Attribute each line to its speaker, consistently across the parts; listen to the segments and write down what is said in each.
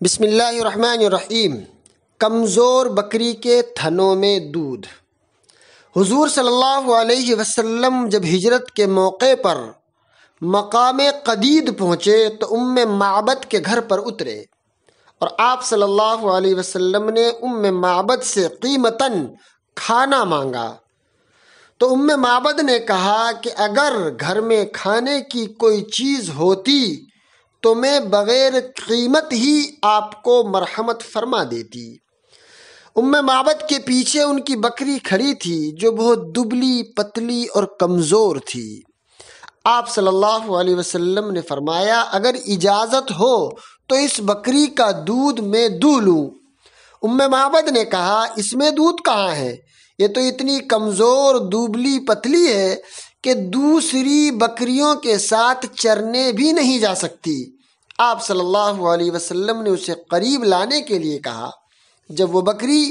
Speaker 1: بسم اللہ الرحمن الرحیم۔ کمزور بکری کے تھنوں میں دودھ۔ حضور صلی اللہ علیہ وسلم جب ہجرت کے موقع پر مقام قدید پہنچے تو معبد کے گھر پر اترے اور آپ صلی اللہ علیہ وسلم نے معبد سے قیمتاً کھانا مانگا تو معبد نے کہا کہ اگر گھر میں کھانے کی کوئی چیز ہوتی تو میں بغیر قیمت ہی آپ کو مرحمت فرما دیتی۔ معبد کے پیچھے ان کی بکری کھڑی تھی جو بہت دبلی پتلی اور کمزور تھی۔ آپ صلی اللہ علیہ وسلم نے فرمایا اگر اجازت ہو تو اس بکری کا دودھ میں دو لوں۔ معبد نے کہا اس میں دودھ کہاں ہے، یہ تو اتنی کمزور دبلی پتلی ہے کہ دوسری بکریوں کے ساتھ چرنے بھی نہیں جا سکتی۔ آپ صلی اللہ علیہ وسلم نے اسے قریب لانے کے لیے کہا۔ جب وہ بکری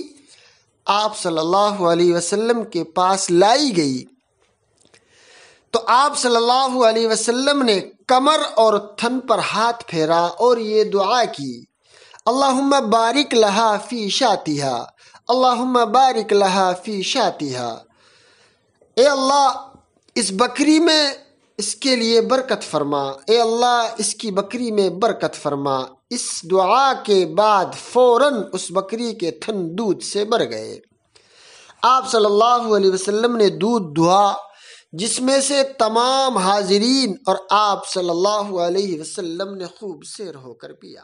Speaker 1: آپ صلی اللہ علیہ وسلم کے پاس لائی گئی تو آپ صلی اللہ علیہ وسلم نے کمر اور تھن پر ہاتھ پھیرا اور یہ دعا کی، اللہم بارک لہا فی شاتہا، اللہم بارک لہا فی شاتہا۔ اے اللہ اس بکری میں اس کے لیے برکت فرما، اے اللہ اس کی بکری میں برکت فرما۔ اس دعا کے بعد فوراً اس بکری کے تھن دودھ سے بھر گئے۔ آپ صلی اللہ علیہ وسلم نے دودھ دہا جس میں سے تمام حاضرین اور آپ صلی اللہ علیہ وسلم نے خوب سیر ہو کر پیا۔